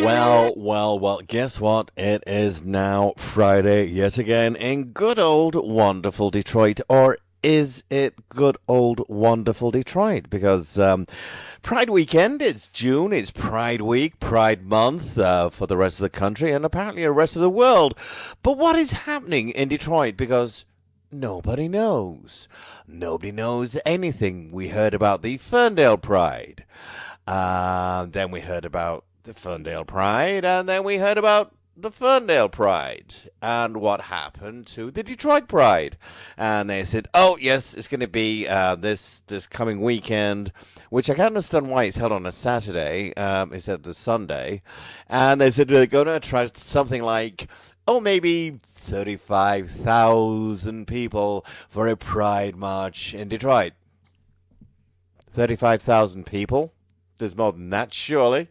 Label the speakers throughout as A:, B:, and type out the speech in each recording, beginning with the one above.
A: Well, guess what? It is now Friday yet again in good old wonderful Detroit. Or is it good old wonderful Detroit? Because Pride weekend, it's June, it's Pride week, Pride month for the rest of the country and apparently the rest of the world. But what is happening in Detroit? Because nobody knows. Nobody knows anything. We heard about the Ferndale Pride. Then we heard about the Ferndale Pride, and then we heard about the Ferndale Pride and what happened to the Detroit Pride. And they said, oh, yes, it's going to be this coming weekend, which I can't understand why it's held on a Saturday instead of the Sunday. And they said they're going to attract something like, maybe 35,000 people for a Pride March in Detroit. 35,000 people? There's more than that, surely.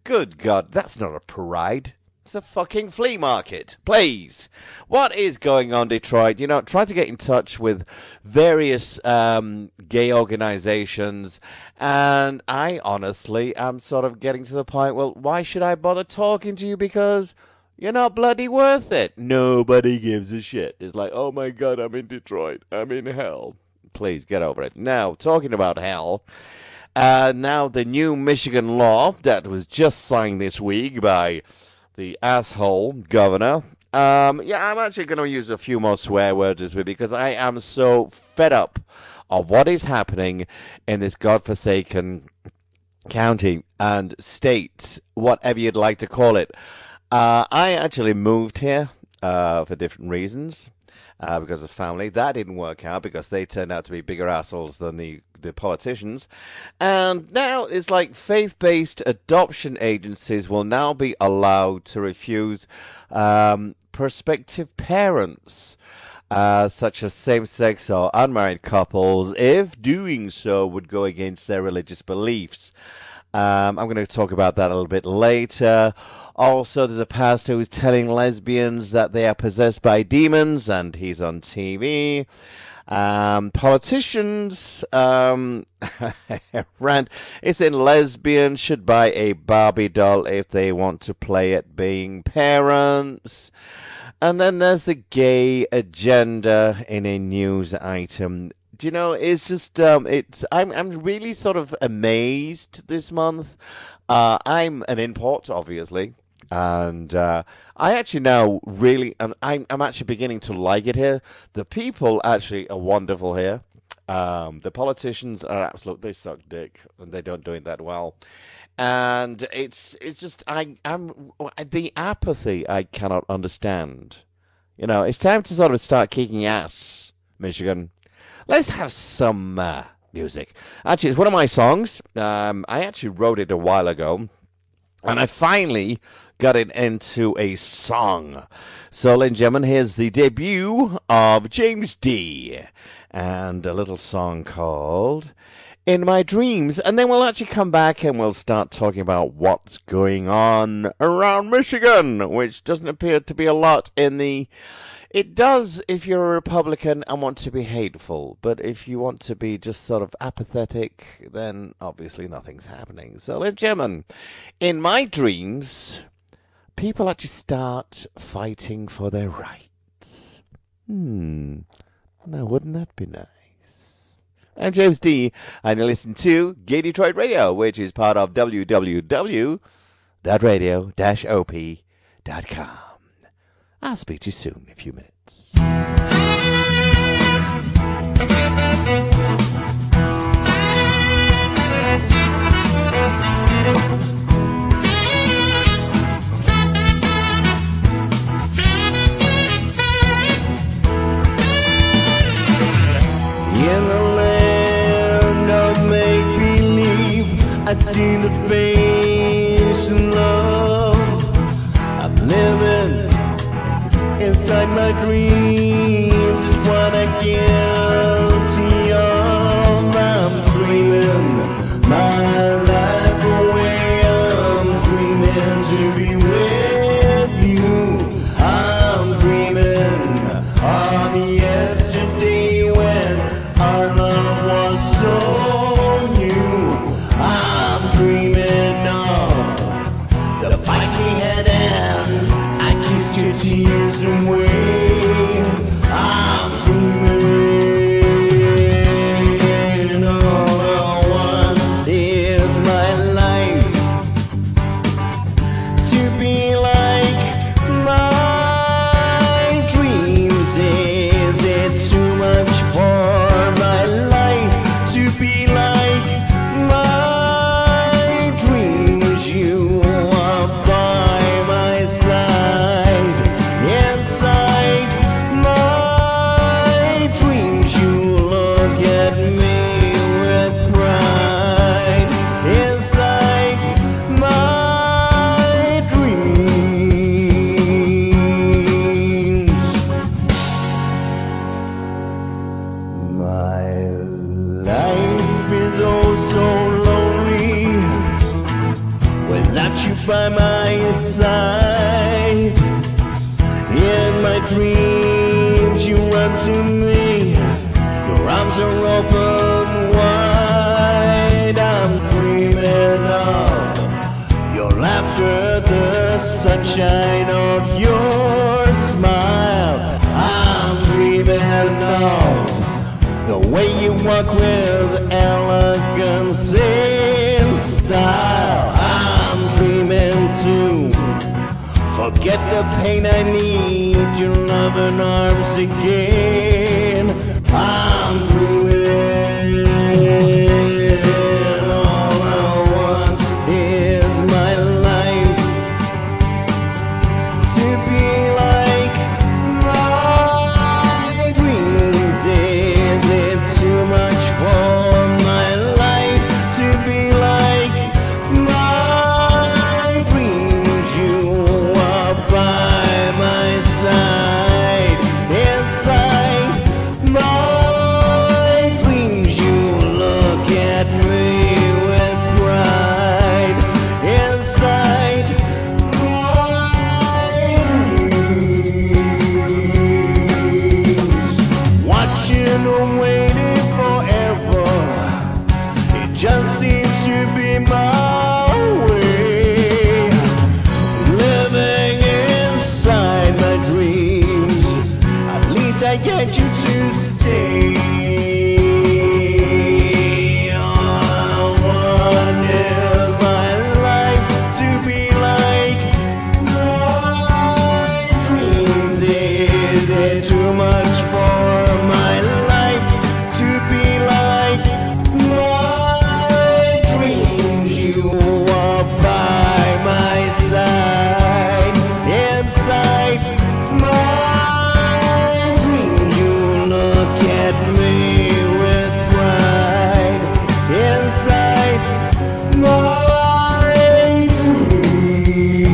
A: Good God, that's not a parade. It's a fucking flea market. Please. What is going on, Detroit? Try to get in touch with various gay organizations. And I honestly am sort of getting to the point, well, why should I bother talking to you? Because you're not bloody worth it. Nobody gives a shit. It's like, oh my God, I'm in Detroit. I'm in hell. Please get over it. Now, talking about hell. Now, the new Michigan law that was just signed this week by the asshole governor. I'm actually going to use a few more swear words this week because I am so fed up of what is happening in this godforsaken county and state, whatever you'd like to call it. I actually moved here for different reasons. Because of family. That didn't work out because they turned out to be bigger assholes than the politicians. And now it's like faith-based adoption agencies will now be allowed to refuse prospective parents, such as same-sex or unmarried couples, if doing so would go against their religious beliefs. I'm going to talk about that a little bit later. Also, there's a pastor who's telling lesbians that they are possessed by demons, and he's on TV. Politicians, rant. It's in lesbians should buy a Barbie doll if they want to play at being parents. And then there's the gay agenda in a news item. It's just, I'm really sort of amazed this month. I'm an import, obviously. And I actually now really, I'm actually beginning to like it here. The people actually are wonderful here. The politicians are they suck dick, and they don't do it that well. And it's just, I'm the apathy I cannot understand. It's time to sort of start kicking ass, Michigan. Let's have some music. Actually, it's one of my songs. I actually wrote it a while ago, and I finally got it into a song. So, ladies and gentlemen, here's the debut of James D. and a little song called In My Dreams. And then we'll actually come back and we'll start talking about what's going on around Michigan, which doesn't appear to be a lot in the... It does if you're a Republican and want to be hateful, but if you want to be just sort of apathetic, then obviously nothing's happening. So, ladies and gentlemen, in my dreams, people actually start fighting for their rights. Now, wouldn't that be nice? I'm James D, and you listen to Gay Detroit Radio, which is part of www.radio-op.com. I'll speak to you soon in a few minutes.
B: In the land of make-believe, I see the face and love. I'm living inside my dreams is what I guilty of. I'm dreaming my life away. I'm dreaming to be with you. I'm dreaming of yesterday when our love was so new. I'm dreaming of the you by my side. In my dreams you run to me, your arms are open wide. I'm dreaming of your laughter, the sunshine of your smile. I'm dreaming of the way you walk with elegance and style. I'm dreaming to forget the pain, I need your loving arms again. I'm dreaming, all I want is my life to be like my dreams. Is it too much for my life to be like my dreams? You are by my side, inside my dreams. You look at me with pride, inside my dreams. Watching or waiting forever, it just seems to be my way. Living inside my dreams, at least I get you to stay. All I want is my life to be like my dreams. Is it too much for my life to be like my dreams? You are by my side, inside my dreams. You look at me with pride, inside my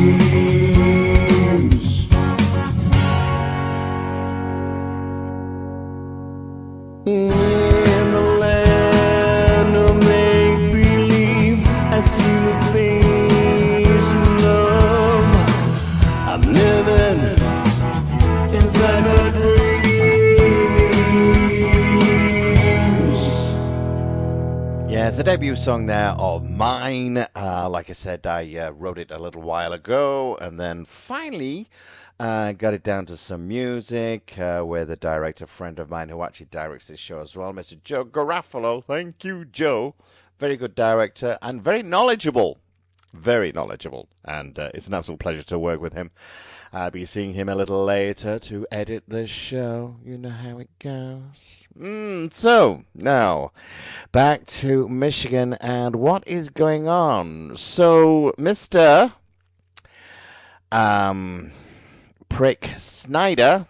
B: dreams. In the land of make-believe, I see the things you love. I'm living inside my dreams.
A: Yeah, it's the debut song there of mine. Like I said, I wrote it a little while ago and then finally got it down to some music with a director friend of mine who actually directs this show as well, Mr. Joe Garofalo. Thank you, Joe. Very good director and very knowledgeable. Very knowledgeable. And it's an absolute pleasure to work with him. I'll be seeing him a little later to edit the show. You know how it goes. So, now, back to Michigan and what is going on. So, Mr. Prick Snyder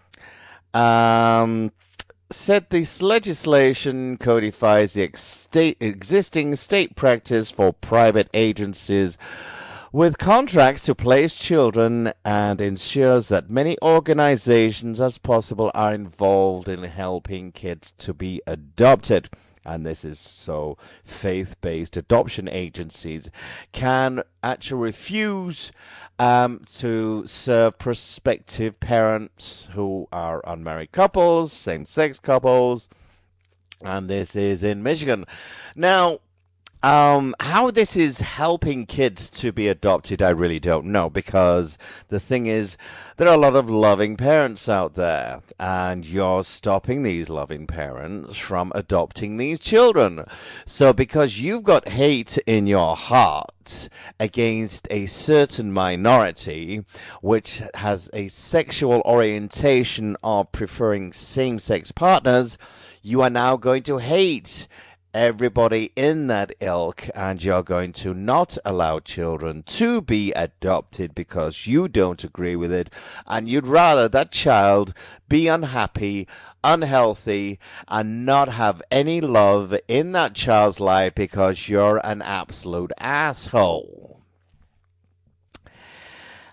A: said this legislation codifies the existing state practice for private agencies with contracts to place children and ensures that many organizations as possible are involved in helping kids to be adopted. And this is so faith-based adoption agencies can actually refuse to serve prospective parents who are unmarried couples, same-sex couples, and this is in Michigan. Now, how this is helping kids to be adopted, I really don't know, because the thing is, there are a lot of loving parents out there, and you're stopping these loving parents from adopting these children. So because you've got hate in your heart against a certain minority, which has a sexual orientation of preferring same-sex partners, you are now going to hate everybody in that ilk, and you're going to not allow children to be adopted because you don't agree with it, and you'd rather that child be unhappy, unhealthy, and not have any love in that child's life because you're an absolute asshole.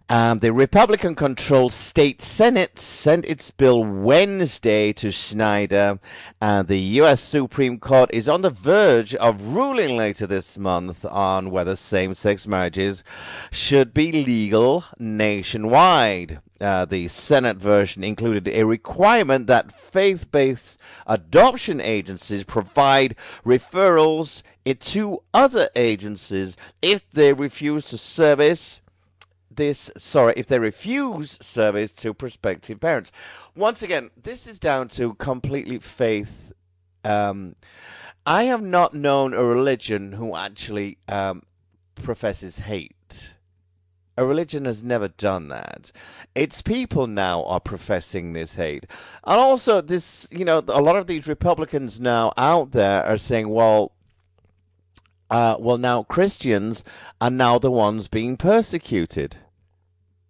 A: The Republican-controlled state Senate sent its bill Wednesday to Snyder, and the U.S. Supreme Court is on the verge of ruling later this month on whether same-sex marriages should be legal nationwide. The Senate version included a requirement that faith-based adoption agencies provide referrals to other agencies if they refuse service to prospective parents. Once again, this is down to completely faith. I have not known a religion who actually professes hate. A religion has never done that. Its people now are professing this hate. And also this, a lot of these Republicans now out there are saying, well, now Christians are now the ones being persecuted.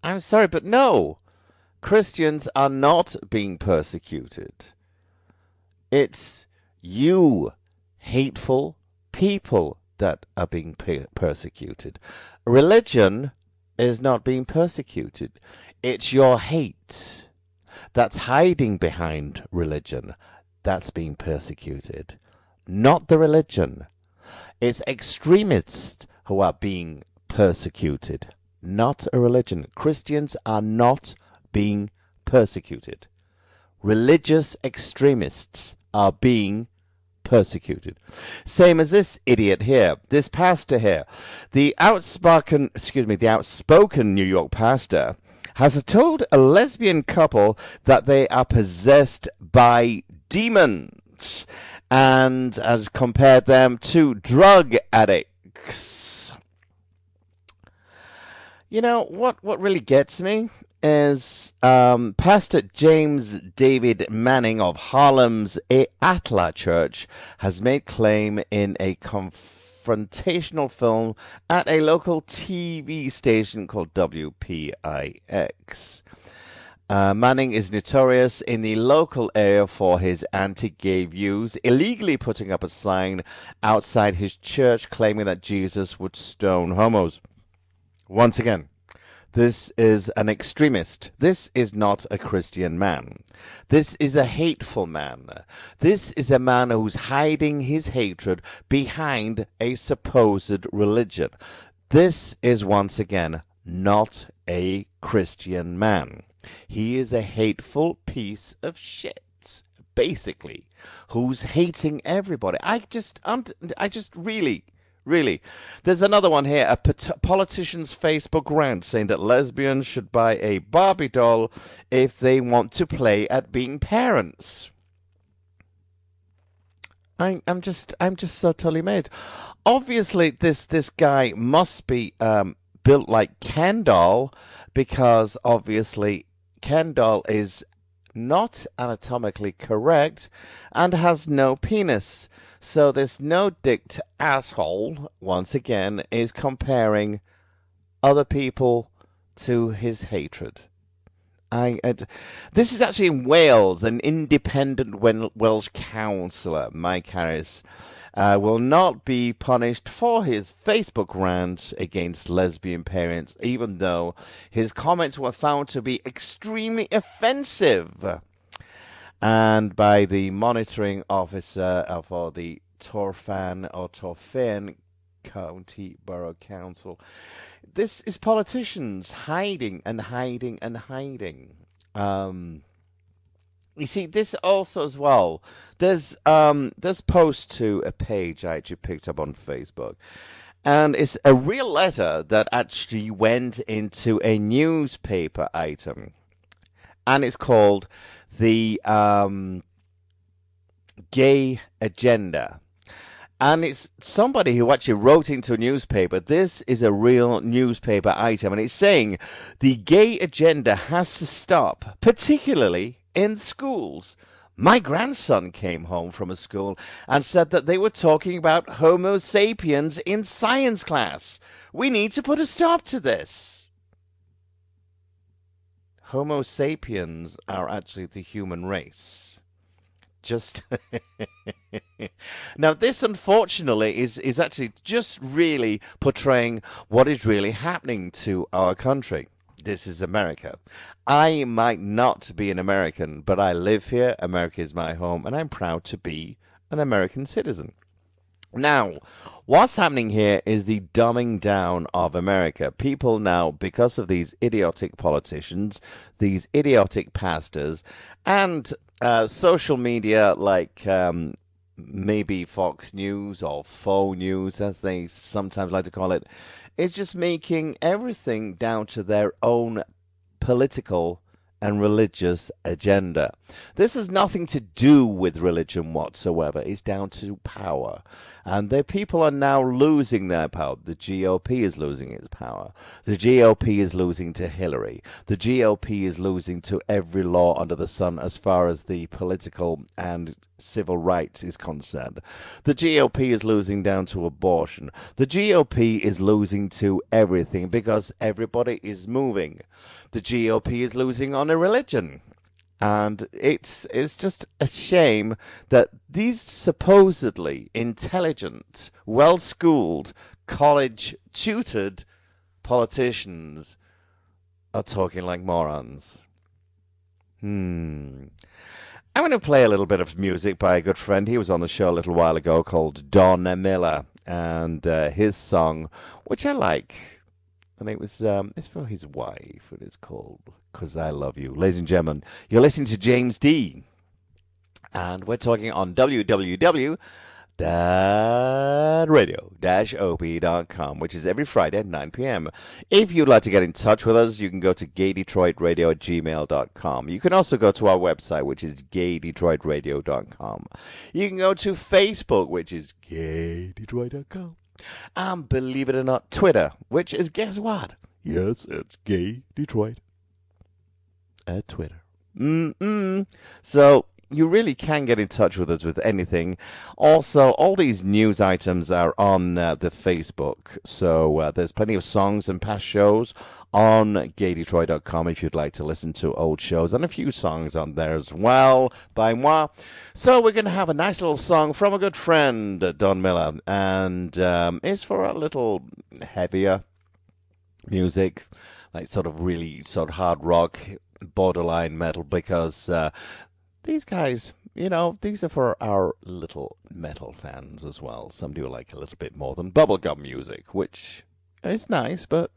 A: I'm sorry, but no. Christians are not being persecuted. It's you, hateful people, that are being persecuted. Religion is not being persecuted. It's your hate that's hiding behind religion that's being persecuted, not the religion. It's extremists who are being persecuted, not a religion. Christians are not being persecuted. Religious extremists are being persecuted. Same as this idiot here, this pastor here. The outspoken New York pastor has told a lesbian couple that they are possessed by demons and has compared them to drug addicts. You know, what really gets me is Pastor James David Manning of Harlem's Atla Church has made claim in a confrontational film at a local TV station called WPIX. Manning is notorious in the local area for his anti-gay views, illegally putting up a sign outside his church claiming that Jesus would stone homos. Once again, this is an extremist. This is not a Christian man. This is a hateful man. This is a man who's hiding his hatred behind a supposed religion. This is once again not a Christian man. He is a hateful piece of shit, basically, who's hating everybody. I just really. There's another one here. A politician's Facebook rant saying that lesbians should buy a Barbie doll if they want to play at being parents. I'm just so totally mad. Obviously, this guy must be built like Ken doll, because obviously Ken doll is not anatomically correct and has no penis. So this no-dicked asshole, once again, is comparing other people to his hatred. This is actually in Wales. An independent Welsh councillor, Mike Harris, will not be punished for his Facebook rant against lesbian parents, even though his comments were found to be extremely offensive. And by the monitoring officer for the Torfaen County Borough Council. This is politicians hiding and hiding and hiding. You see, this also as well. There's post to a page I actually picked up on Facebook. And it's a real letter that actually went into a newspaper item. And it's called the Gay Agenda. And it's somebody who actually wrote into a newspaper. This is a real newspaper item. And it's saying the gay agenda has to stop, particularly in schools. My grandson came home from a school and said that they were talking about Homo sapiens in science class. We need to put a stop to this. Homo sapiens are actually the human race. Just now, this unfortunately is actually just really portraying what is really happening to our country. This is America. I might not be an American, but I live here. America is my home, and I'm proud to be an American citizen. Now, what's happening here is the dumbing down of America. People now, because of these idiotic politicians, these idiotic pastors, and social media like maybe Fox News or faux news, as they sometimes like to call it, is just making everything down to their own political and religious agenda. This has nothing to do with religion whatsoever. It's down to power. And the people are now losing their power. The GOP is losing its power. The GOP is losing to Hillary. The GOP is losing to every law under the sun as far as the political and civil rights is concerned. The GOP is losing down to abortion. The GOP is losing to everything because everybody is moving. The GOP is losing on a religion. And it's just a shame that these supposedly intelligent, well-schooled, college-tutored politicians are talking like morons. I'm going to play a little bit of music by a good friend. He was on the show a little while ago, called Don Miller, and his song, which I like. And it's for his wife, and it's called "'Cause I Love You." Ladies and gentlemen, you're listening to James D. And we're talking on www.radio-op.com, which is every Friday at 9 p.m. If you'd like to get in touch with us, you can go to gaydetroitradio@gmail.com. You can also go to our website, which is gaydetroitradio.com. You can go to Facebook, which is gaydetroit.com. And believe it or not, Twitter, which is, guess what? Yes, it's Gay Detroit at Twitter. So you really can get in touch with us with anything. Also, all these news items are on the Facebook. So there's plenty of songs and past shows on gaydetroit.com if you'd like to listen to old shows, and a few songs on there as well by moi. So we're going to have a nice little song from a good friend, Don Miller, and it's for a little heavier music, like sort of really sort of hard rock, borderline metal, because these guys, you know, these are for our little metal fans as well. Some do like a little bit more than bubblegum music, which is nice, but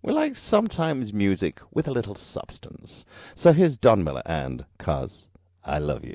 A: we like sometimes music with a little substance. So here's Don Miller and "'Cause I Love You."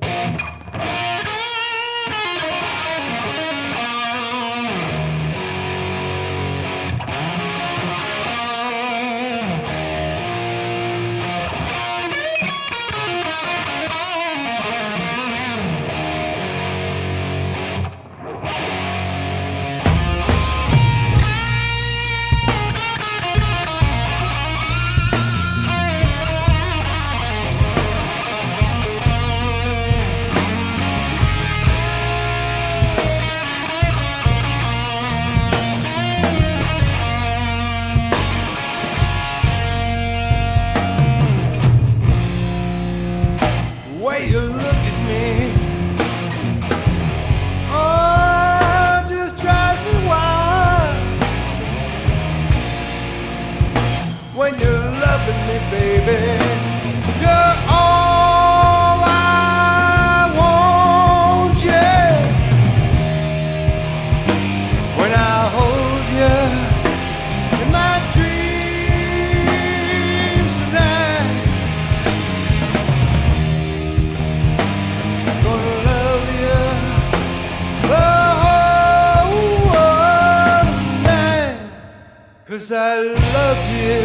B: "'Cause I love you,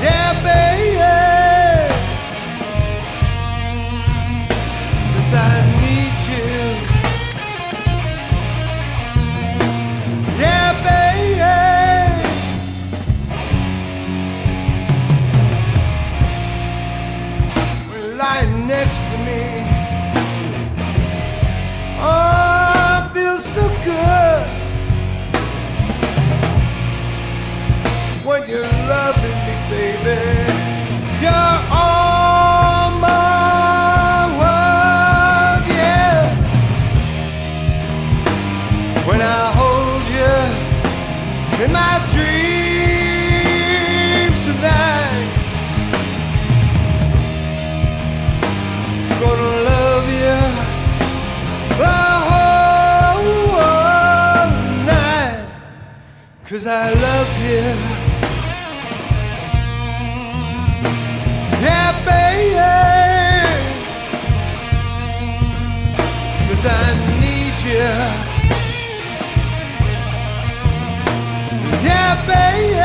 B: yeah, baby, 'cause I need you, yeah, baby, lying next to me, oh, I feel so good. in my dreams tonight. Gonna love you the whole night, 'cause I love you. Yeah, baby, 'cause I need you. Yeah, baby.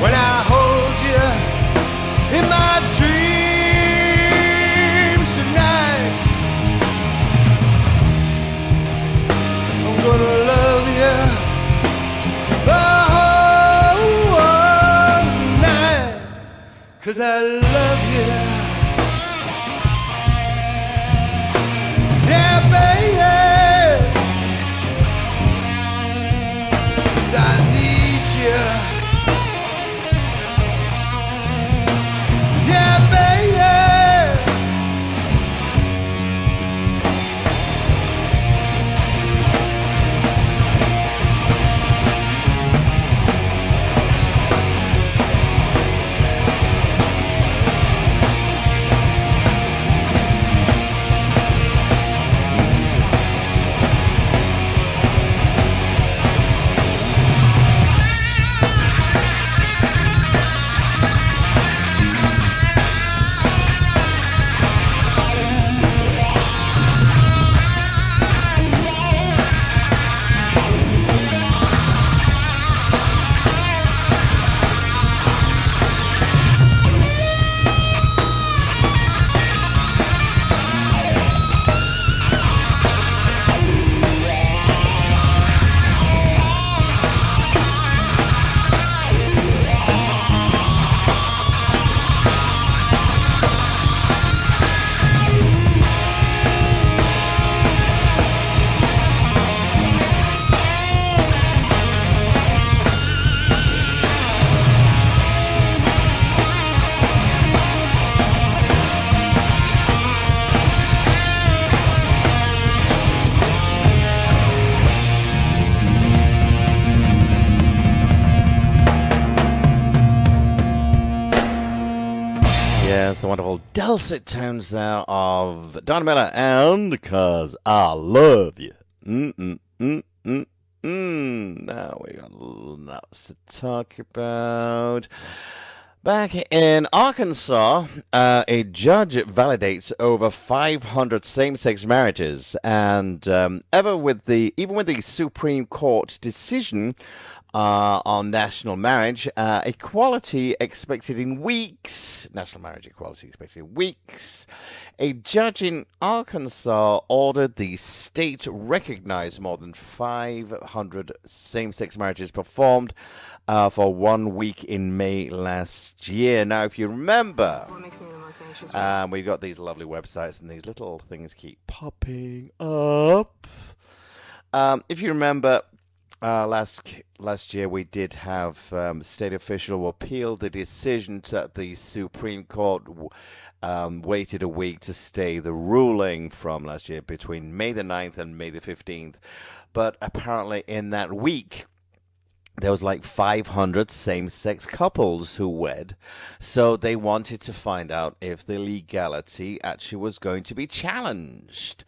B: When I hold you in my dreams tonight, I'm gonna love you the whole night, 'cause I love you. Yeah, baby, 'cause I need you. Yeah, baby.
A: Yes, the wonderful dulcet tones there of Don Miller and 'Cause I Love You. Now we got lots to talk about. Back in Arkansas, a judge validates over 500 same-sex marriages, and even with the Supreme Court decision on national marriage equality expected in weeks, national marriage equality expected in weeks, a judge in Arkansas ordered the state recognize more than 500 same-sex marriages performed for 1 week in May last year. Now, if you remember,
C: What makes me the most anxious?
A: we've got these lovely websites and these little things keep popping up. If you remember, last year we did have the state official who appealed the decision that the Supreme Court waited a week to stay the ruling from last year between May the 9th and May the 15th. But apparently in that week, there was like 500 same-sex couples who wed, so they wanted to find out if the legality actually was going to be challenged.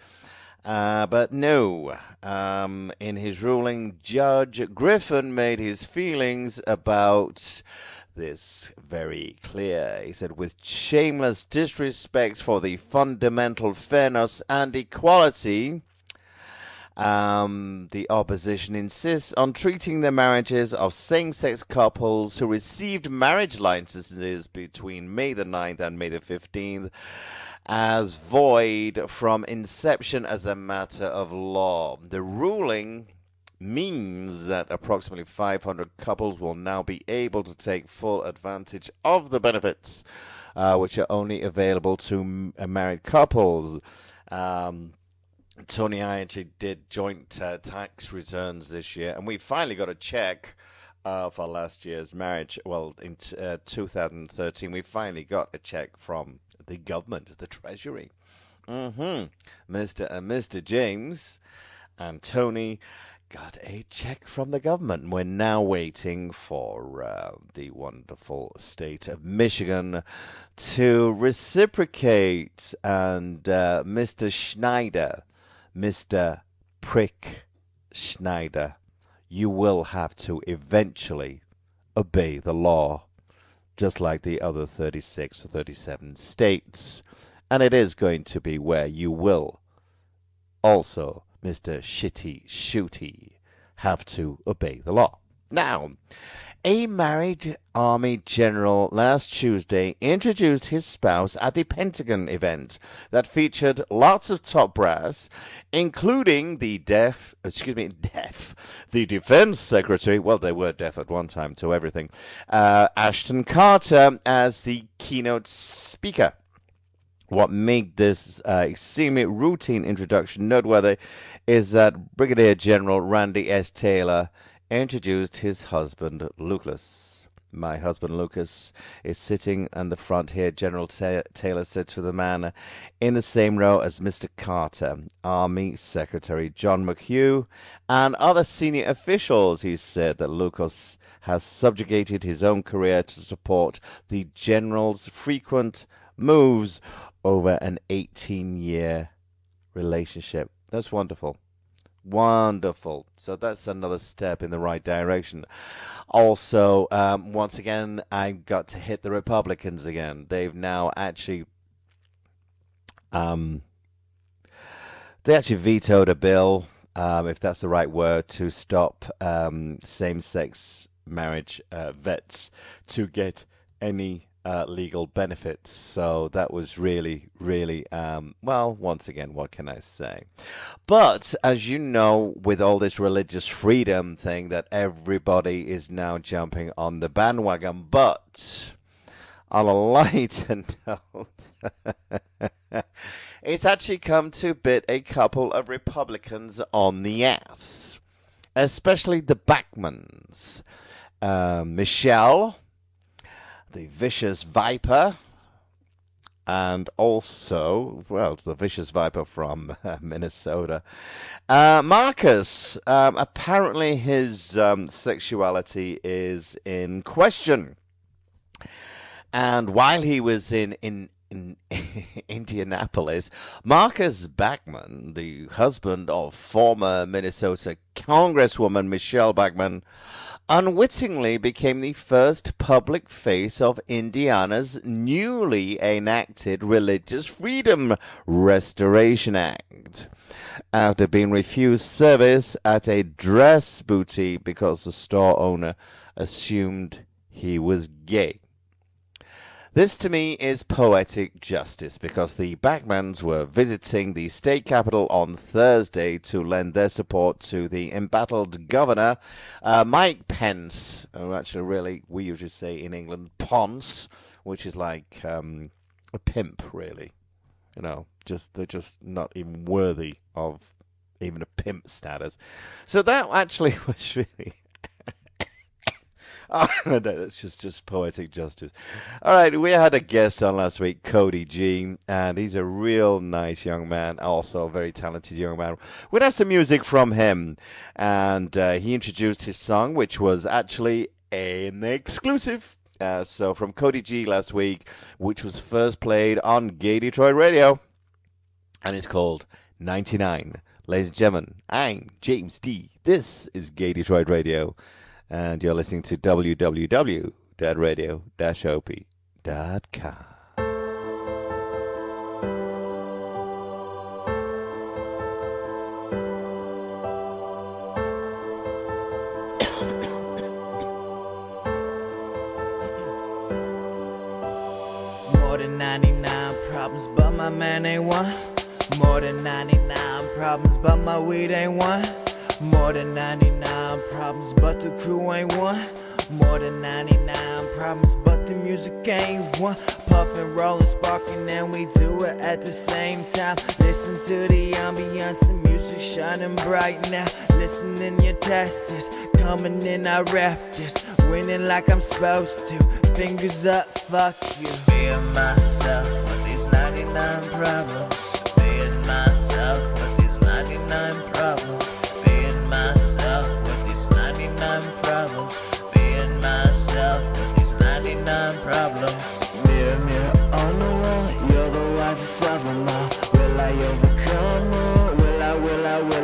A: But no. In his ruling, Judge Griffin made his feelings about this very clear. He said, with shameless disrespect for the fundamental fairness and equality, the opposition insists on treating the marriages of same-sex couples who received marriage licenses between May the 9th and May the 15th as void from inception as a matter of law. The ruling means that approximately 500 couples will now be able to take full advantage of the benefits, which are only available to married couples. Tony and I actually did joint tax returns this year, and we finally got a check for last year's marriage. Well, in 2013, we finally got a check from the government, the Treasury. Mr. James and Tony got a check from the government. We're now waiting for the wonderful state of Michigan to reciprocate. And Mr. Schneider, Mr. Prick Schneider, you will have to eventually obey the law, just like the other 36 or 37 states. And it is going to be where you will also, Mr. Shitty Shooty, have to obey the law. Now, a married Army general last Tuesday introduced his spouse at the Pentagon event that featured lots of top brass, including the the defense secretary, well, they were deaf at one time to everything, Ashton Carter, as the keynote speaker. What made this extremely routine introduction noteworthy is that Brigadier General Randy S. Taylor introduced his husband, Lucas. My husband, Lucas, is sitting in the front here, General Taylor said to the man in the same row as Mr. Carter, Army Secretary John McHugh, and other senior officials. He said that Lucas has subjugated his own career to support the general's frequent moves over an 18-year relationship. That's wonderful. Wonderful. So that's another step in the right direction. Also, once again, I got to hit the Republicans again. They've now actually they actually vetoed a bill, if that's the right word, to stop same-sex marriage vets to get any legal benefits. So that was really, really, well, once again, what can I say? But as you know, with all this religious freedom thing, that everybody is now jumping on the bandwagon. But on a lighter note, it's actually come to bit a couple of Republicans on the ass, especially the Bachmans. Michelle, the vicious viper, and also, well, the vicious viper from Minnesota. Marcus, apparently his sexuality is in question. And while he was in Indianapolis, Marcus Bachmann, the husband of former Minnesota Congresswoman Michelle Bachmann, unwittingly became the first public face of Indiana's newly enacted Religious Freedom Restoration Act, after being refused service at a dress boutique because the store owner assumed he was gay. This, to me, is poetic justice, because the Bachmans were visiting the state capital on Thursday to lend their support to the embattled governor, Mike Pence, who actually really, we usually say in England, Ponce, which is like a pimp, really. You know, they're just not even worthy of even a pimp status. So that actually was really Oh, that's just poetic justice. All right, we had a guest on last week, Cody G, and he's a real nice young man, also a very talented young man. We'd have some music from him, and he introduced his song, which was actually an exclusive. So from Cody G last week, which was first played on Gay Detroit Radio, and it's called 99. Ladies and gentlemen, I'm James D. This is Gay Detroit Radio, and you're listening to www.radio-op.com.
B: More than 99 problems, but my man ain't one. More than 99 problems, but my weed ain't one. More than 99 problems, but the crew ain't one. More than 99 problems, but the music ain't one. Puffin', rollin', sparkin', and we do it at the same time. Listen to the ambiance, the music shining bright now. Listen in your test this, coming in, I rap this. Winning like I'm supposed to, fingers up, fuck you. Being myself with these 99 problems. Being myself with these 99 problems. Being myself with these 99 problems. Being myself with these 99 problems. Mirror, mirror on the wall, you're the wisest of them all. Will I overcome or will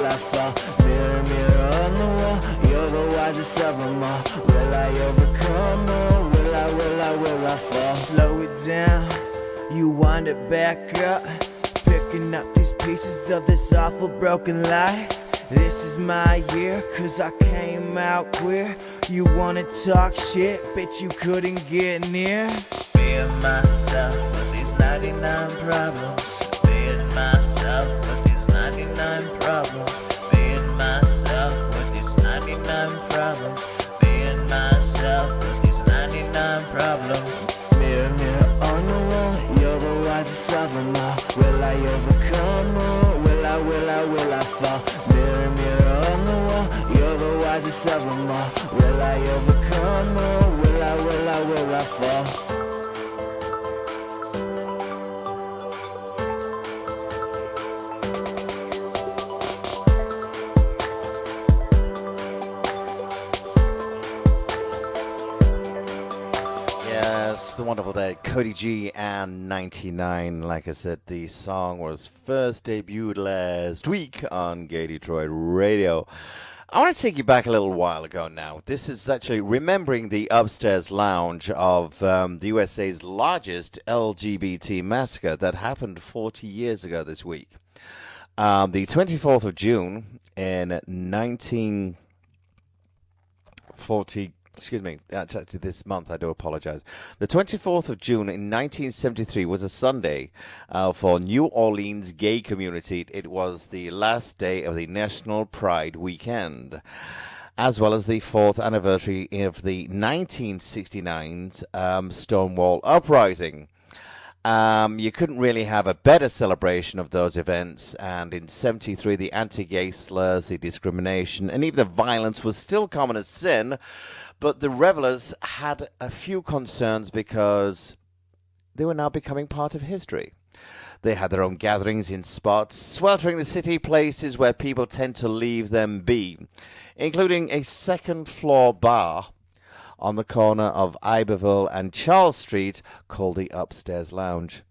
B: I fall? Mirror, mirror on the wall, you're the wisest of them all. Will I overcome or will I fall? Slow it down, you wind it back up. Picking up these pieces of this awful broken life. This is my year, cause I came out queer. You wanna talk shit, bitch, you couldn't get near. Being myself with these 99 problems. Being myself with these 99 problems. Being myself with these 99 problems. Being myself with these 99 problems. Mirror, mirror on the wall, you're the wisest of them all. Will I overcome or will I fall? Mirror, mirror on the wall, you're the wisest of them all. Will I overcome or will I fall?
A: Yes, the wonderful day, Cody G and 99. Like I said, the song was first debuted last week on Gay Detroit Radio. I want to take you back a little while ago now. This is actually remembering the upstairs lounge of the USA's largest LGBT massacre that happened 40 years ago this week. The 24th of June in 1940. Excuse me, actually this month, I do apologize. The 24th of June in 1973 was a Sunday for New Orleans gay community. It was the last day of the National Pride Weekend, as well as the fourth anniversary of the 1969 Stonewall Uprising. You couldn't really have a better celebration of those events, and in 73 the anti-gay slurs, the discrimination, and even the violence was still common as sin. But the revelers had a few concerns because they were now becoming part of history. They had their own gatherings in spots sweltering the city, places where people tend to leave them be, including a second-floor bar on the corner of Iberville and Charles Street called the Upstairs Lounge.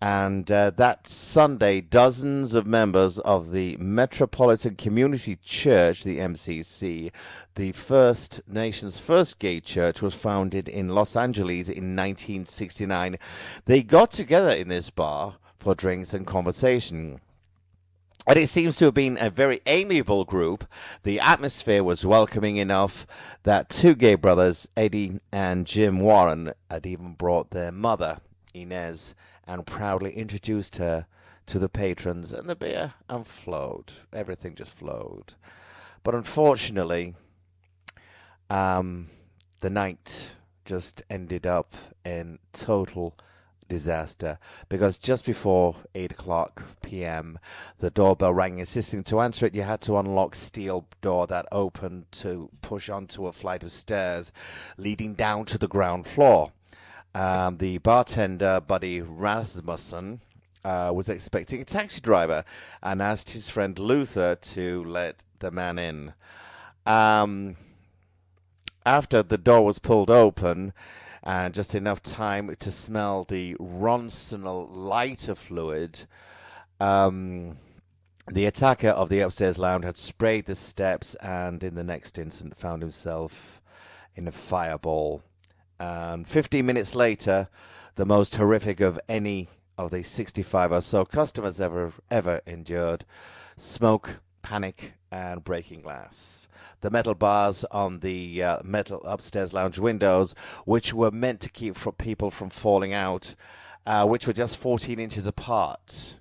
A: And that Sunday, dozens of members of the Metropolitan Community Church, the MCC, the nation's first gay church, was founded in Los Angeles in 1969. They got together in this bar for drinks and conversation. And it seems to have been a very amiable group. The atmosphere was welcoming enough that two gay brothers, Eddie and Jim Warren, had even brought their mother, Inez, and proudly introduced her to the patrons, and the beer and flowed. Everything just flowed. But unfortunately, the night just ended up in total disaster because just before 8 o'clock p.m., the doorbell rang. Insisting to answer it, you had to unlock steel door that opened to push onto a flight of stairs leading down to the ground floor. The bartender, Buddy Rasmussen, was expecting a taxi driver and asked his friend Luther to let the man in. Um, After the door was pulled open, and just enough time to smell the Ronsonol lighter fluid, um, the attacker of the upstairs lounge had sprayed the steps and in the next instant found himself in a fireball. And 15 minutes later, the most horrific of any of the 65 or so customers ever endured: smoke, panic, and breaking glass. The metal bars on the metal upstairs lounge windows, which were meant to keep people from falling out, which were just 14 inches apart.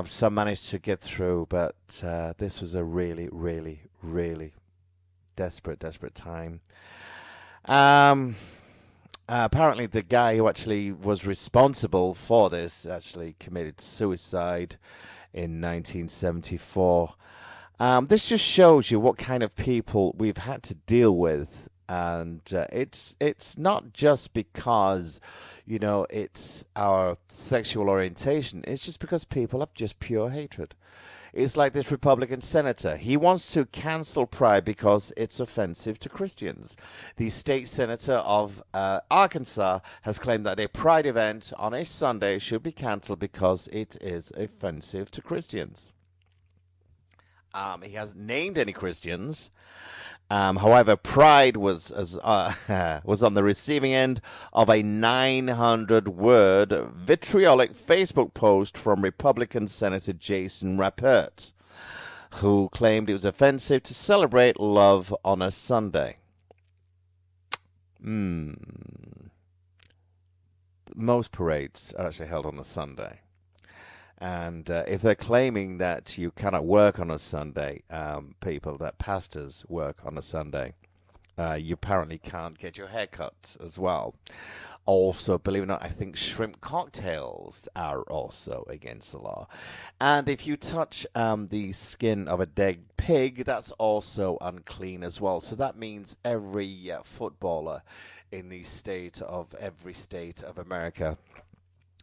A: Some managed to get through, but this was a really, really, really desperate time. Apparently, the guy who actually was responsible for this actually committed suicide in 1974. This just shows you what kind of people we've had to deal with, and it's not just because it's our sexual orientation. It's just because people have just pure hatred. It's like this Republican senator. He wants to cancel Pride because it's offensive to Christians. The state senator of Arkansas has claimed that a Pride event on a Sunday should be canceled because it is offensive to Christians. He hasn't named any Christians. However, Pride was on the receiving end of a 900-word vitriolic Facebook post from Republican Senator Jason Rappert, who claimed it was offensive to celebrate love on a Sunday. Most parades are actually held on a Sunday. And if they're claiming that you cannot work on a Sunday, that pastors work on a Sunday, you apparently can't get your hair cut as well. Also, believe it or not, I think shrimp cocktails are also against the law. And if you touch the skin of a dead pig, that's also unclean as well. So that means every footballer in every state of America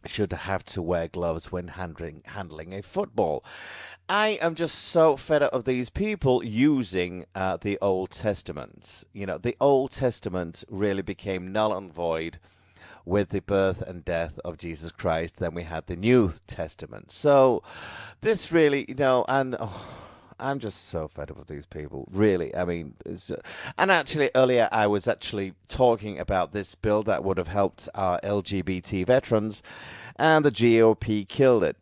A: should have to wear gloves when handling a football. I am just so fed up of these people using the Old Testament. The Old Testament really became null and void with the birth and death of Jesus Christ. Then we had the New Testament. So this really, I'm just so fed up with these people, really. I mean, and actually earlier I was actually talking about this bill that would have helped our LGBT veterans, and the GOP killed it.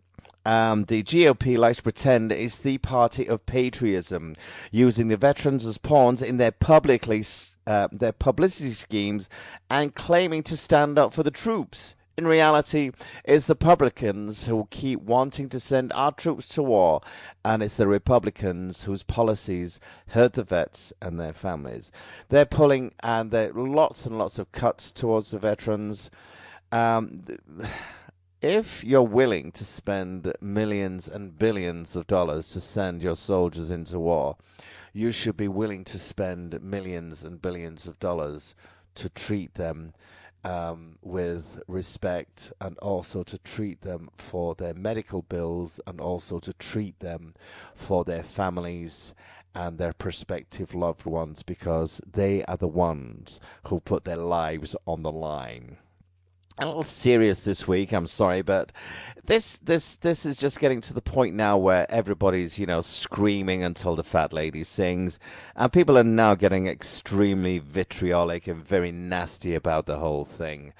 A: The GOP likes to pretend it's the party of patriotism, using the veterans as pawns in their publicity schemes and claiming to stand up for the troops. In reality, it's the Republicans who keep wanting to send our troops to war, and it's the Republicans whose policies hurt the vets and their families. They're pulling, and there are lots and lots of cuts towards the veterans. If you're willing to spend millions and billions of dollars to send your soldiers into war, you should be willing to spend millions and billions of dollars to treat them with respect, and also to treat them for their medical bills, and also to treat them for their families and their prospective loved ones, because they are the ones who put their lives on the line. A little serious this week, I'm sorry, but this is just getting to the point now where everybody's, screaming until the fat lady sings, and people are now getting extremely vitriolic and very nasty about the whole thing.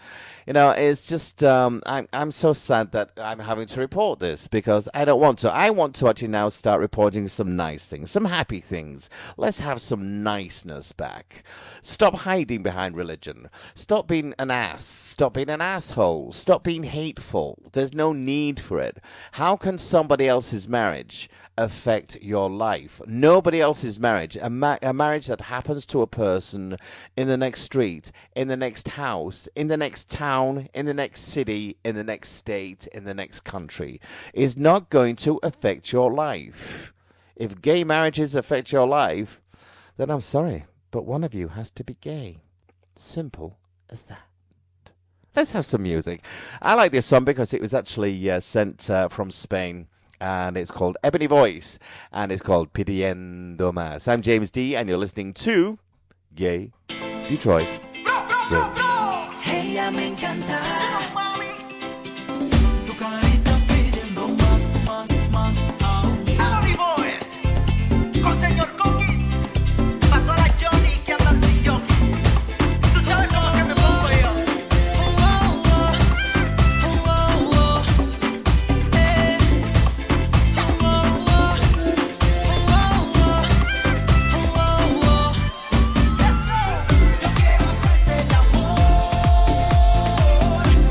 A: It's just, I'm so sad that I'm having to report this, because I don't want to. I want to actually now start reporting some nice things, some happy things. Let's have some niceness back. Stop hiding behind religion. Stop being an ass. Stop being an asshole. Stop being hateful. There's no need for it. How can somebody else's marriage affect your life? Nobody else's marriage. A marriage that happens to a person in the next street, in the next house, in the next town, in the next city, in the next state, in the next country, is not going to affect your life. If gay marriages affect your life, then I'm sorry, but one of you has to be gay. Simple as that. Let's have some music. I like this song because it was actually sent from Spain, and it's called Ebony Voice, and it's called Pidiendo Más. I'm James D, and you're listening to Gay Detroit Radio.
B: Ella me encanta.
C: Tu carita pidiendo más aún.
D: Ebony Boys, con señor Cookies, pa' todas las Johnny que andan sin jockey. Tú sabes cómo que me pongo yo.
C: Yo quiero hacerte el amor.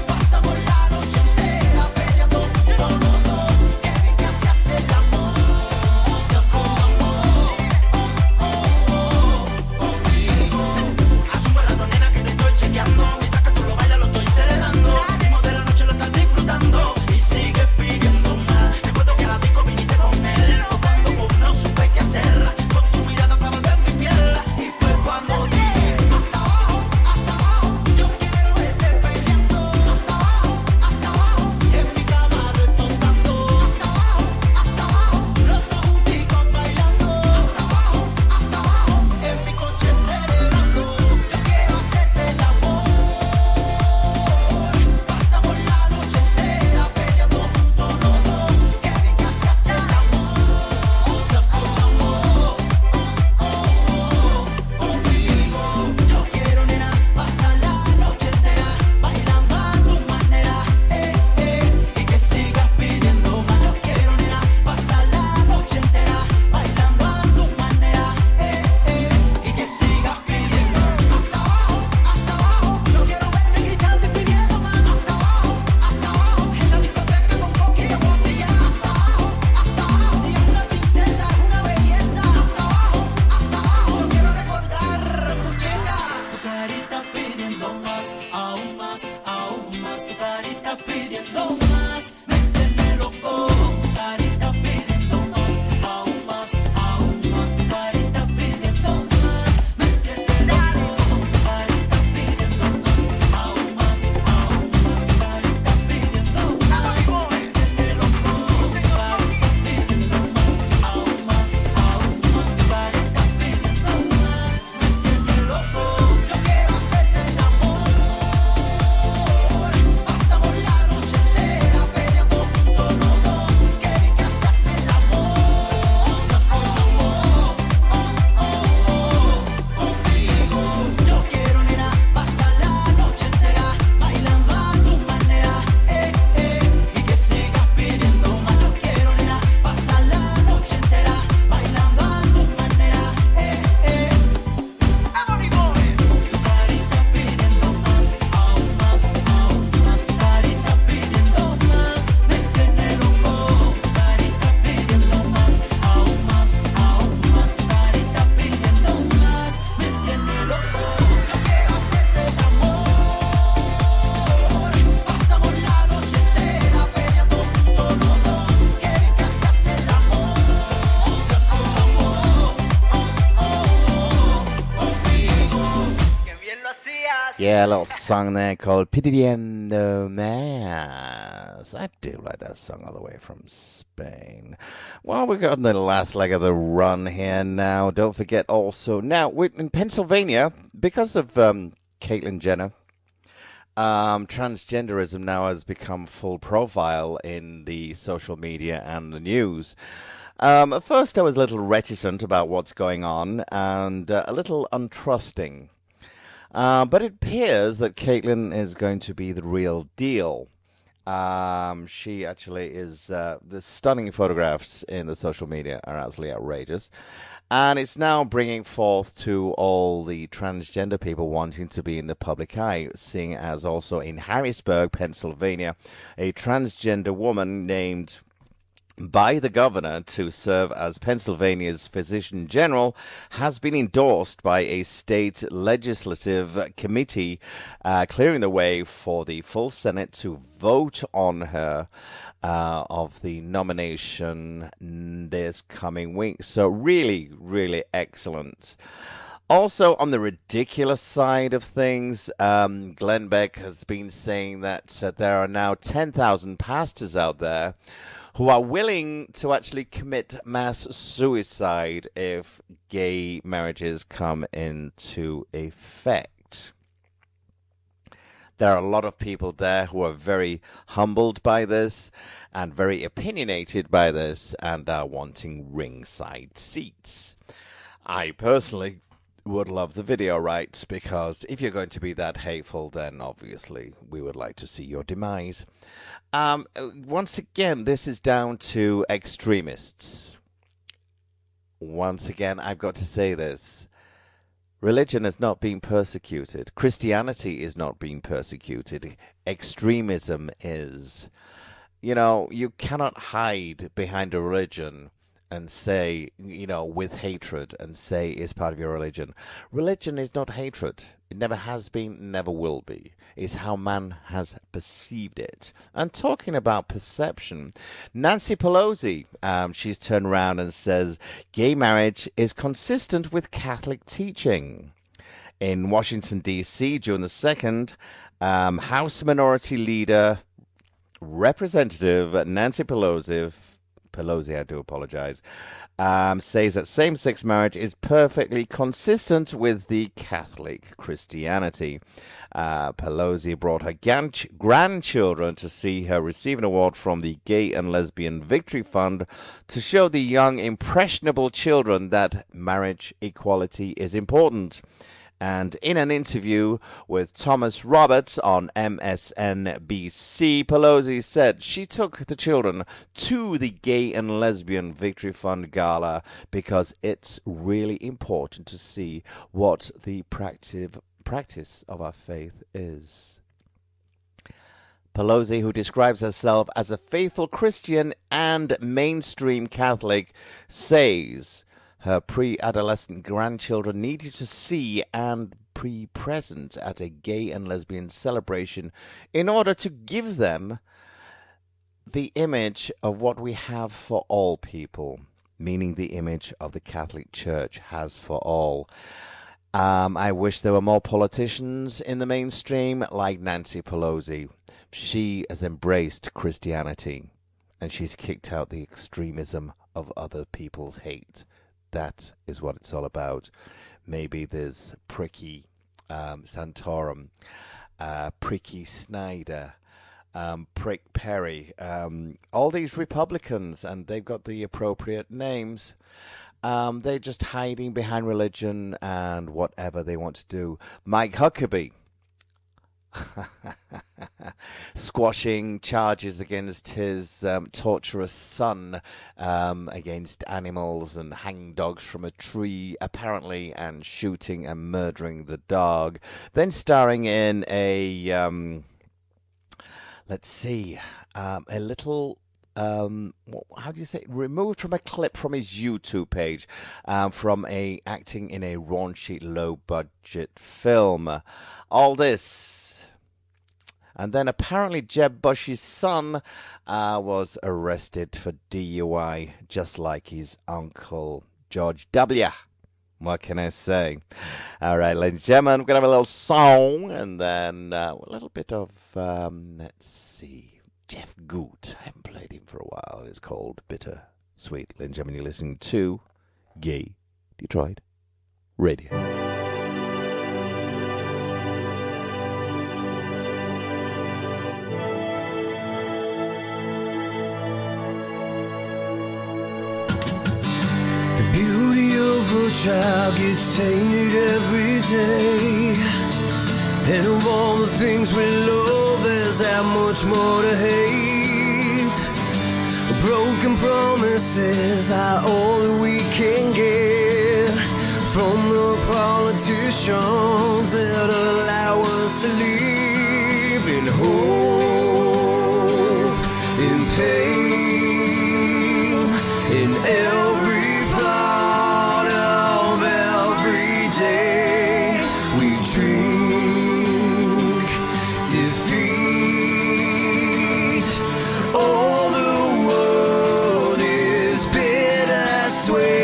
C: Pasamos la noche entera peleando. No. Qué bien que se hace el amor. Se hace el amor. Conmigo. Hace un buen rato, nena, que te estoy chequeando. Mientras que tú lo bailas, lo estoy celebrando. El ritmo de la noche lo estás disfrutando. Y sigues pidiendo más. Recuerdo que a la disco viniste con él. Fue cuando no supe qué hacer. Con tu mirada clavada en mi piel. Y fue cuando dije: hasta abajo, yo quiero verte peleando. Hasta abajo, en mi cama destrozando. Hasta abajo, los dos junticos bailando. Hasta abajo, en mi coche celebrando. Yo quiero hacerte el amor. Pasamos la noche entera peleando. No. Qué bien que se hace el amor. Se hace el amor. Conmigo. Yo quiero, nena, pasar la noche entera bailando a tu manera, y que sigas pidiendo más. Yo quiero, nena, pasar la noche entera bailando a tu manera, y que sigas pidiendo. Hasta abajo, yo quiero verte gritando y pidiendo más. Hasta abajo, en la discoteca con poquito botella. Hasta abajo, si es una princesa, es una belleza. Hasta abajo, yo quiero recordar, muñeca. Tu carita pidiendo más, aún más. Tu carita pidiendo más, me tiene loco. Tu carita pidiendo más, aún más. Tu carita pidiendo más, me tiene loco. Tu carita pidiendo más, aún más. Tu carita pidiendo más, me tiene loco. Tu carita pidiendo más, aún más. Tu carita pidiendo más, me tiene loco. Yo quiero hacerte el amor. Pasamos la noche entera peleando. No. Qué bien que se hace el amor. Se hace el amor. Conmigo. Yo quiero, nena, pasar la noche entera bailando a tu manera, y que sigas pidiendo más. Yo quiero, nena, pasar la noche entera bailando a tu manera,
D: Ebony Boys.
C: Tu carita pidiendo más, aún más. Tu carita pidiendo más, me tiene loco. Tu carita pidiendo más, aún más. Tu carita pidiendo más, me tiene loco. Yo quiero hacerte el amor. Pasamos la noche entera peleando. No. Qué bien que se hace el amor. Se hace el amor. Conmigo.
D: Que bien lo hacías.
A: Yeah, a little song there called Pidiendo Más. I do like that song all the way from Spain. Well, we're on the last leg of the run here now. Don't forget also, now we're in Pennsylvania, because of Caitlyn Jenner, transgenderism now has become full profile in the social media and the news. At first I was a little reticent about what's going on and a little untrusting. But it appears that Caitlyn is going to be the real deal. She actually is, the stunning photographs in the social media are absolutely outrageous. And it's now bringing forth to all the transgender people wanting to be in the public eye, seeing as also in Harrisburg, Pennsylvania, a transgender woman named by the governor to serve as Pennsylvania's physician general has been endorsed by a state legislative committee, clearing the way for the full Senate to vote on her of the nomination this coming week. So really, really excellent. Also, on the ridiculous side of things, Glenn Beck has been saying that there are now 10,000 pastors out there who are willing to actually commit mass suicide if gay marriages come into effect. There are a lot of people there who are very humbled by this and very opinionated by this and are wanting ringside seats. I personally would love the video rights, because if you're going to be that hateful, then obviously we would like to see your demise. Once again, this is down to extremists. Once again, I've got to say this. Religion is not being persecuted. Christianity is not being persecuted. Extremism is. You know, you cannot hide behind a religion and say, you know, with hatred and say it's part of your religion. Religion is not hatred. It never has been, never will be. It's how man has perceived it. And talking about perception, Nancy Pelosi, she's turned around and says gay marriage is consistent with Catholic teaching. In Washington, D.C., June the 2nd, House Minority Leader Representative Nancy Pelosi, I do apologize, says that same-sex marriage is perfectly consistent with the Catholic Christianity. Pelosi brought her grandchildren to see her receive an award from the Gay and Lesbian Victory Fund to show the young, impressionable children that marriage equality is important. And in an interview with Thomas Roberts on MSNBC, Pelosi said she took the children to the Gay and Lesbian Victory Fund Gala because it's really important to see what the practice of our faith is. Pelosi, who describes herself as a faithful Christian and mainstream Catholic, says her pre-adolescent grandchildren needed to see and be present at a gay and lesbian celebration in order to give them the image of what we have for all people, meaning the image of the Catholic Church has for all. I wish there were more politicians in the mainstream like Nancy Pelosi. She has embraced Christianity and she's kicked out the extremism of other people's hate. That is what it's all about. Maybe there's Pricky Santorum, Pricky Snyder, Prick Perry, all these Republicans, and they've got the appropriate names. They're just hiding behind religion and whatever they want to do. Mike Huckabee, squashing charges against his torturous son, against animals and hanging dogs from a tree, apparently, and shooting and murdering the dog. Then starring in a, let's see, a little... how do you say, removed from a clip from his YouTube page, from acting in a raunchy low budget film. All this, and then apparently Jeb Bush's son was arrested for DUI, just like his uncle George W. What can I say? All right, ladies and gentlemen, we're gonna have a little song, and then a little bit of let's see, Jeff Goot. I haven't played him for a while. It's called Bitter Sweet. Ladies and gentlemen, you're listening to Gay Detroit Radio.
E: The beauty of a child gets tainted every day, and of all the things we love, there's is that much more to hate? Broken promises are all that we can get from the politicians that allow us to live in hope, in pain, in every part of every day. We drink defeat. All the world is bittersweet.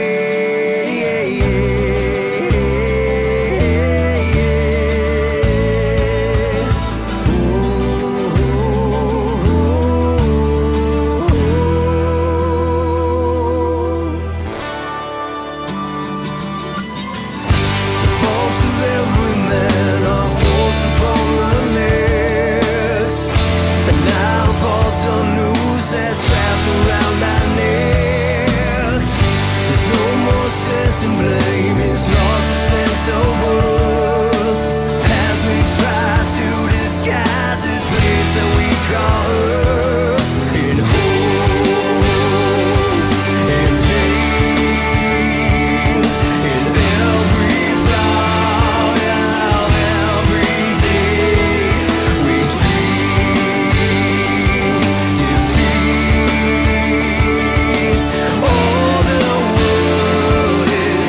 E: Faults of every man are forced upon the next, and now false on news that's wrapped around our necks. There's no more sense in blame, it's lost the sense of worth as we try to disguise this place that we call Earth. In hope and pain, in every part of every day, we drink defeat. All the world is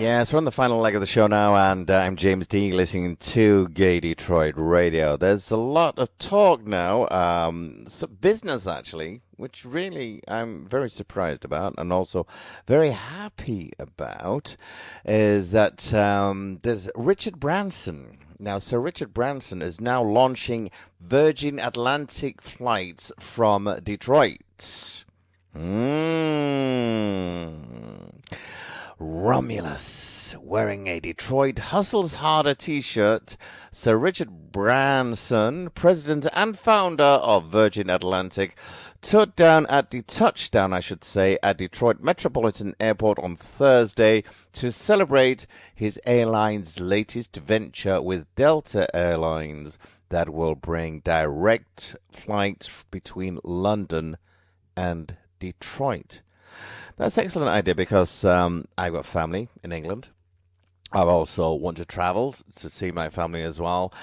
A: Yes, we're on the final leg of the show now, and I'm James D, listening to Gay Detroit Radio. There's a lot of talk now, business actually, which really I'm very surprised about and also very happy about, is that there's Richard Branson. Now, Sir Richard Branson is now launching Virgin Atlantic flights from Detroit. Romulus, wearing a Detroit Hustles Harder t-shirt, Sir Richard Branson, president and founder of Virgin Atlantic, touchdown at Detroit Metropolitan Airport on Thursday to celebrate his airline's latest venture with Delta Airlines that will bring direct flights between London and Detroit. That's an excellent idea because I've got family in England. I also want to travel to see my family as well.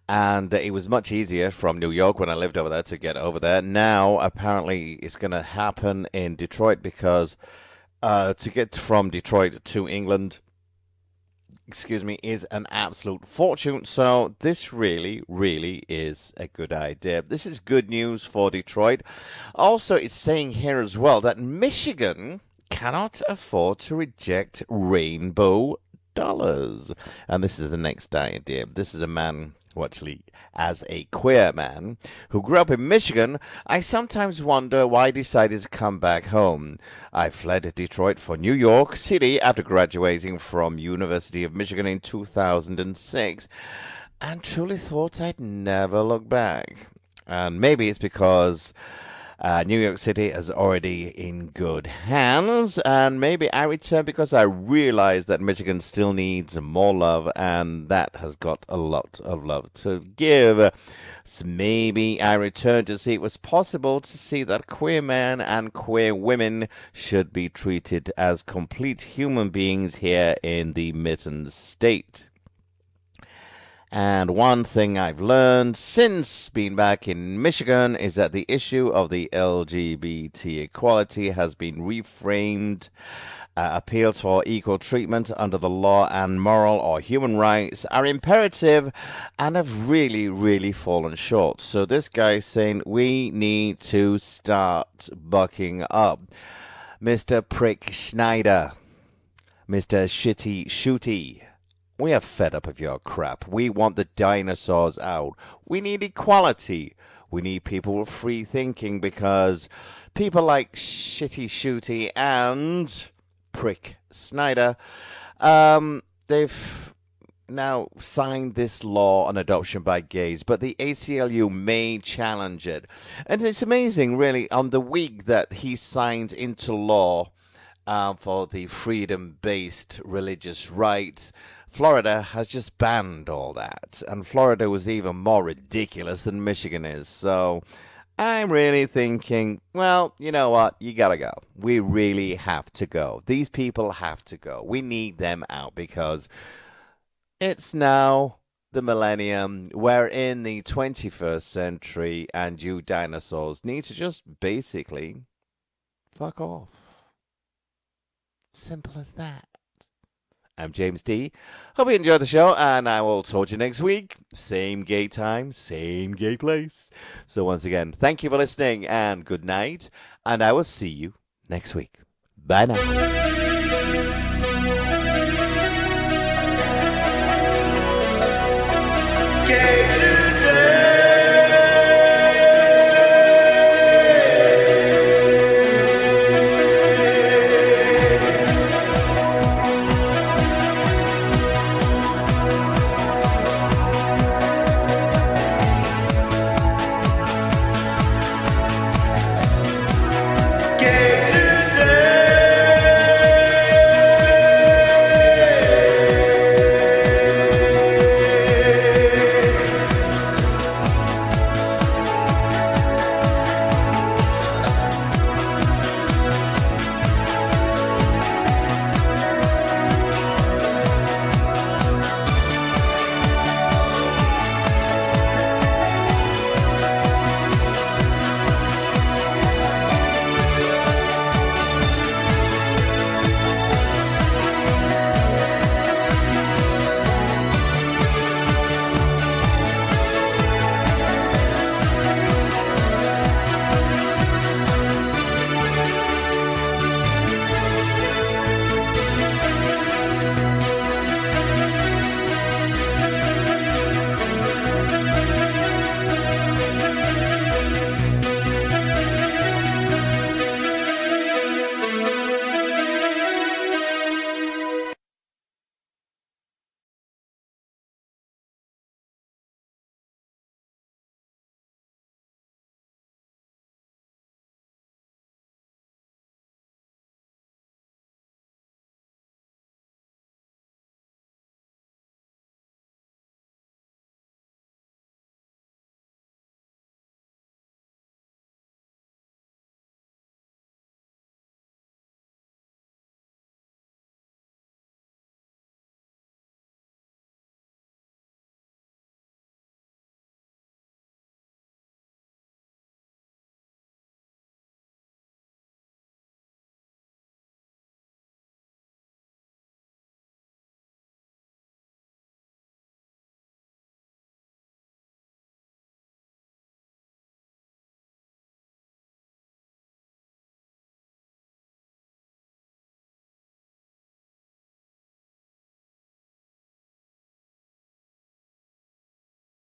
A: And it was much easier from New York when I lived over there to get over there. Now, apparently, it's going to happen in Detroit because to get from Detroit to England, excuse me, is an absolute fortune. So this really, really is a good idea. This is good news for Detroit. Also, it's saying here as well that Michigan cannot afford to reject rainbow dollars. And this is the next idea. This is a man who actually, as a queer man who grew up in Michigan, I sometimes wonder why I decided to come back home. I fled Detroit for New York City after graduating from University of Michigan in 2006 and truly thought I'd never look back. And maybe it's because New York City is already in good hands, and maybe I return because I realize that Michigan still needs more love, and that has got a lot of love to give. So maybe I return to see it was possible to see that queer men and queer women should be treated as complete human beings here in the Mitten State. And one thing I've learned since being back in Michigan is that the issue of the LGBT equality has been reframed. Appeals for equal treatment under the law and moral or human rights are imperative and have really, really fallen short. So this guy's saying we need to start bucking up. Mr. Prick Schneider, Mr. Shitty Shooty, we are fed up of your crap. We want the dinosaurs out. We need equality. We need people with free thinking because people like Shitty Shooty and Prick Snyder, they've now signed this law on adoption by gays, but the ACLU may challenge it. And it's amazing, really, on the week that he signed into law for the freedom-based religious rights, Florida has just banned all that. And Florida was even more ridiculous than Michigan is. So I'm really thinking, well, you know what? You gotta go. We really have to go. These people have to go. We need them out because it's now the millennium. We're in the 21st century, and you dinosaurs need to just basically fuck off. Simple as that. I'm James D. Hope you enjoyed the show, and I will talk to you next week. Same gay time, same gay place. So once again, thank you for listening, and good night, and I will see you next week. Bye now.
D: Yeah.